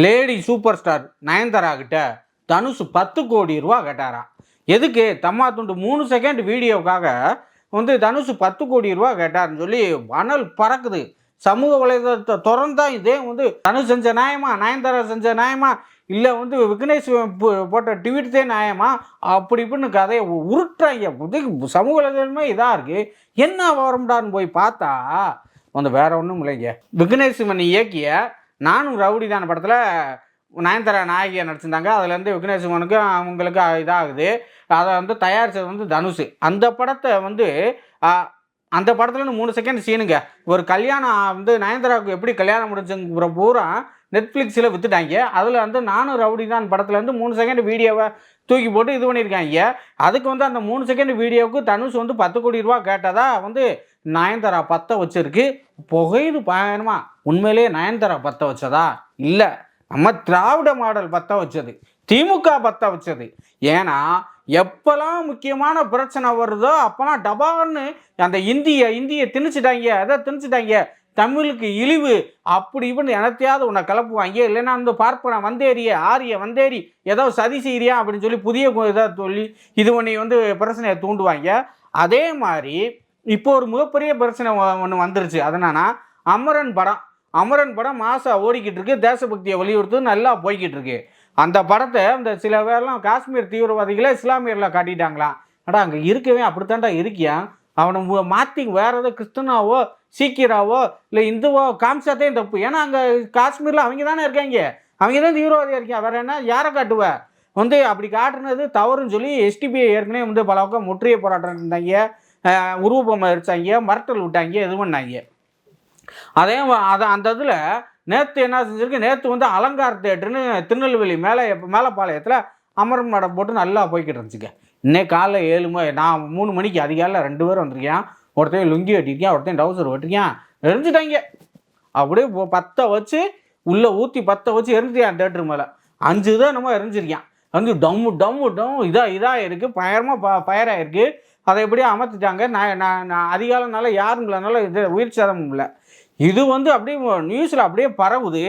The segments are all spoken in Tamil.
லேடி சூப்பர் ஸ்டார் நயன்தாரா கிட்ட தனுஷ் 10 கோடி ரூபா கேட்டாராம். எதுக்கு? தம்மா துண்டு 3 செகண்ட் வீடியோவுக்காக வந்து தனுஷ் 10 கோடி ரூபா கேட்டார்னு சொல்லி அனல் பறக்குது. சமூக வலைதளத்தை திறந்தா இதே வந்து தனுஷ் செஞ்ச நியாயமா, நயன்தாரா செஞ்ச நியாயமா, இல்லை வந்து விக்னேஷ் போட்ட ட்வீட்ஸே நியாயமா, அப்படி இப்படின்னு கதையை உருட்டுறாங்க. சமூக வலைதளமே இதாக இருக்குது. என்ன வரம்டான்னு போய் பார்த்தா வந்து வேற ஒன்றும் இல்லைங்க. விக்னேஷ் சிவன் இயக்கிய நானும் ரவுடி தான் படத்தில் நயன்தாரா நாயகியாக நடிச்சிருந்தாங்க. அதுலேருந்து விக்னேஷ் சிவனுக்கு அவங்களுக்கு இதாகுது. அதை வந்து தயாரித்தது வந்து தனுஷ். அந்த படத்தை வந்து அந்த படத்துலேருந்து 3 செகண்ட் சீனுங்க. ஒரு கல்யாணம் வந்து நயன்தாராவுக்கு எப்படி கல்யாணம் முடிச்சுங்கிற பூரா நெட்ஃப்ளிக்ஸில் விற்றுட்டாங்க. அதில் வந்து நானும் ரவுடி தான் படத்துலேருந்து 3 செகண்ட் வீடியோவை தூக்கி போட்டு இது பண்ணியிருக்காங்க. அதுக்கு வந்து அந்த 3 செகண்ட் வீடியோவுக்கு தனுஷ் வந்து 10 கோடி ரூபா கேட்டதா வந்து நயன்தாரா பற்ற வச்சிருக்கு. புகையுது பயணமா. உண்மையிலேயே நயன்தாரா பற்ற வச்சதா? இல்லை, நம்ம திராவிட மாடல் பற்ற வச்சது, திமுக பற்ற வச்சது. ஏன்னா எப்போல்லாம் முக்கியமான பிரச்சனை வருதோ அப்போல்லாம் டபான்னு அந்த இந்தியை திணிச்சிட்டாங்க, அதை திணிச்சிட்டாங்க. தமிழுக்கு இழிவு அப்படி இப்படின்னு எனத்தையாவது உன்னை கிளப்புவாங்க. இல்லைன்னா வந்து பார்ப்பன வந்தேறிய ஆரிய வந்தேறி ஏதோ சதி செய்கிறியா அப்படின்னு சொல்லி புதிய இதை சொல்லி இது பண்ணி வந்து பிரச்சனையை தூண்டுவாங்க. அதே மாதிரி இப்போ ஒரு மிகப்பெரிய பிரச்சனை ஒன்று வந்துருச்சு. அதனால அமரன் படம் மாசம் ஓடிக்கிட்டு இருக்கு. தேசபக்தியை வலியுறுத்து நல்லா போய்கிட்டு இருக்கு. அந்த படத்தை இந்த சில பேர்லாம் காஷ்மீர் தீவிரவாதிகளை இஸ்லாமியரில் காட்டிட்டாங்களாம். அடா அங்கே இருக்கவே அப்படித்தான்டா இருக்கியா, அவனை மாற்றி வேற ஏதோ கிறிஸ்தனாவோ சீக்கியராவோ இல்லை இந்துவோ காமிச்சாதே தப்பு. ஏன்னா அங்கே காஷ்மீரில் அவங்க தானே இருக்காங்க, அவங்க தான் தீவிரவாதியாக இருக்காங்க. வேற என்ன யாரை காட்டுவேன் வந்து அப்படி காட்டுனது தவறுன்னு சொல்லி எஸ்டிபிஐ ஏற்கனவே வந்து பல பக்கம் முற்றிய போராட்டம் இருந்தாங்க, உருவப்பொம்மை அடித்தாங்க, மிரட்டல் விட்டாங்க, இது பண்ணாங்க. அந்த இதில் நேற்று என்ன செஞ்சுருக்கு, நேற்று வந்து அலங்கார் தேட்டருன்னு திருநெல்வேலி மேலப்பாளையத்தில் அமரன் படம் போட்டு நல்லா போய்கிட்டு இருந்துச்சுங்க. இன்னைக்கு காலைல 7 மணி, நான் 3 மணிக்கு அதிகாலையில் 2 பேர் வந்திருக்கேன். ஒருத்தன் லுங்கி வெட்டிருக்கேன், ஒருத்தன் டவுசர் வெட்டிருக்கேன். எரிஞ்சிட்டாங்க அப்படியே பற்ற வச்சு உள்ளே ஊற்றி பற்ற வச்சு எரிஞ்சிட்டான். தேட்டரு மேலே 5 தான் என்னமோ எரிஞ்சிருக்கேன். வந்து டம்மு இதாக இருக்குது, பயராக இருக்குது. அதை எப்படியோ அமர்த்திட்டாங்க. நான் அதிகாலனால யாரும் இல்லைனால இது உயிர் சேதமும் இல்லை. இது வந்து அப்படியே நியூஸில் அப்படியே பரவுது.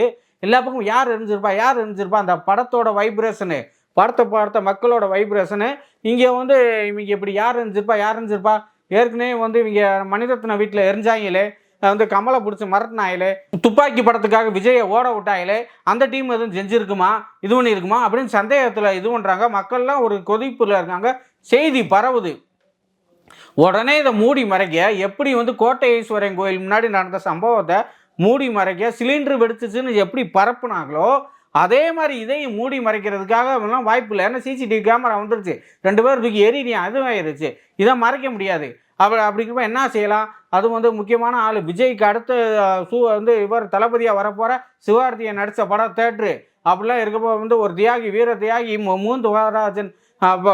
எல்லா பக்கமும் யார் எரிஞ்சிருப்பா அந்த படத்தோட வைப்ரேஷனு, படத்தை பார்த்த மக்களோட வைப்ரேஷனு. இங்கே வந்து இவங்க இப்படி யார் எரிஞ்சிருப்பா. ஏற்கனவே வந்து இவங்க மணிரத்ன வீட்டில் எரிஞ்சாங்களே, வந்து கமலை பிடிச்சி மரட்டினாயிலே, துப்பாக்கி படத்துக்காக விஜயை ஓட விட்டாயிலே, அந்த டீம் எதுவும் செஞ்சுருக்குமா, இது பண்ணி இருக்குமா அப்படின்னு சந்தேகத்தில் இது பண்ணுறாங்க. மக்கள்லாம் ஒரு கொதிப்பில் இருக்காங்க. செய்தி பரவுது. உடனே இதை மூடி மறைக்க, எப்படி வந்து கோட்டை ஈஸ்வரன் கோயில் முன்னாடி நடந்த சம்பவத்தை மூடி மறைக்க சிலிண்டர் வெடிச்சிச்சுன்னு எப்படி பரப்புனாங்களோ அதே மாதிரி இதையும் மூடி மறைக்கிறதுக்காக வாய்ப்பு இல்லை. ஏன்னா சிசிடிவி கேமரா வந்துருச்சு, 2 பேர் தூக்கி எரியா அதுவும் ஆயிடுச்சு. இதை மறைக்க முடியாது. அப்படிங்கிறப்ப என்ன செய்யலாம்? அது வந்து முக்கியமான ஆள் விஜய்க்கு அடுத்த வந்து இவர் தளபதியாக வரப்போகிற சிவார்த்தியை நடித்த படம் தேட்ரு. அப்படிலாம் இருக்கப்போ வந்து ஒரு தியாகி, வீர தியாகி மூந்து வரராஜன்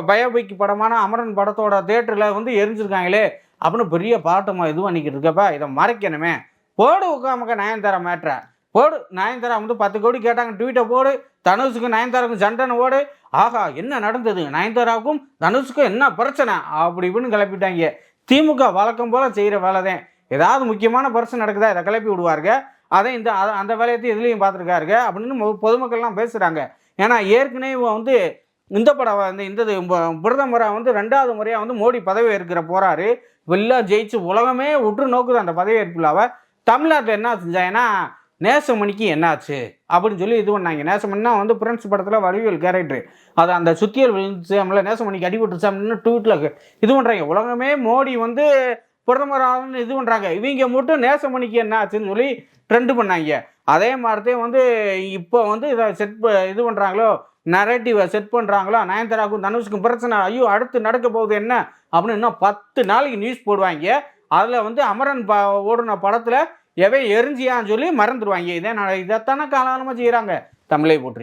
பயோபிக் படமான அமரன் படத்தோட தேட்டரில் வந்து எரிஞ்சிருக்காங்களே அப்படின்னு பெரிய பாட்டமாக இது பண்ணிக்கிட்டு இருக்கப்ப இதை மறைக்கணுமே. போடு உட்காமக்க நயன்தாரா மேட்ரை போடு. நயன்தாரா வந்து 10 கோடி கேட்டாங்க, ட்வீட்டை போடு. தனுஷுக்கும் நயன்தாராவுக்கும் சண்டைன்னு ஓடு. ஆகா என்ன நடந்தது, நயன்தாராவுக்கும் தனுஷுக்கும் என்ன பிரச்சனை அப்படி இப்படின்னு கிளப்பிட்டாங்க. திமுக வழக்கம் போல் செய்கிற வேலை தான். ஏதாவது முக்கியமான பிரச்சனை நடக்குதா இதை கிளப்பி விடுவாருங்க. அதை அந்த வேலையத்தையும் இதுலேயும் பார்த்துருக்காருங்க அப்படின்னு பொதுமக்கள்லாம் பேசுகிறாங்க. ஏன்னா ஏற்கனவே வந்து இந்த படம் வந்து பிரதமராக வந்து 2வது முறையாக வந்து மோடி பதவி ஏற்கிற போகிறாரு. எல்லாம் ஜெயிச்சு உலகமே உற்று நோக்குது அந்த பதவி ஏற்பில்லாவ. தமிழ்நாட்டில் என்ன செஞ்சாங்கன்னா நேசமணிக்கு என்னாச்சு அப்படின்னு சொல்லி இது பண்ணாங்க. நேசமணினா வந்து பிரின்ஸ் படத்தில் வடிவேல் கேரக்டர், அது அந்த சுத்தியல் விழுந்துச்சாமல நேசமணிக்கு அடிபட்டுச்சாம்னு ட்வீட்டில் இது பண்ணுறாங்க. உலகமே மோடி வந்து பிரதமராகனு இது பண்ணுறாங்க. இவங்க மட்டும் நேசமணிக்கு என்ன ஆச்சுன்னு சொல்லி ட்ரெண்டு பண்ணாங்க. அதே மாதிரிதான் வந்து இப்போ வந்து இதை இது பண்ணுறாங்களோ, நரேட்டிவை செட் பண்ணுறாங்களோ, நயன்தாராவுக்கும் தனுஷுக்கும் பிரச்சனை, ஐயோ அடுத்து நடக்க போகுது என்ன அப்படின்னு இன்னும் 10 நாளைக்கு நியூஸ் போடுவாங்க. அதில் வந்து அமரன் ஓடுன படத்தில் எவை எரிஞ்சியான்னு சொல்லி மறந்துடுவாங்க. இதைத்தானே காலகாலமாக செய்கிறாங்க. தமிழை போற்றி.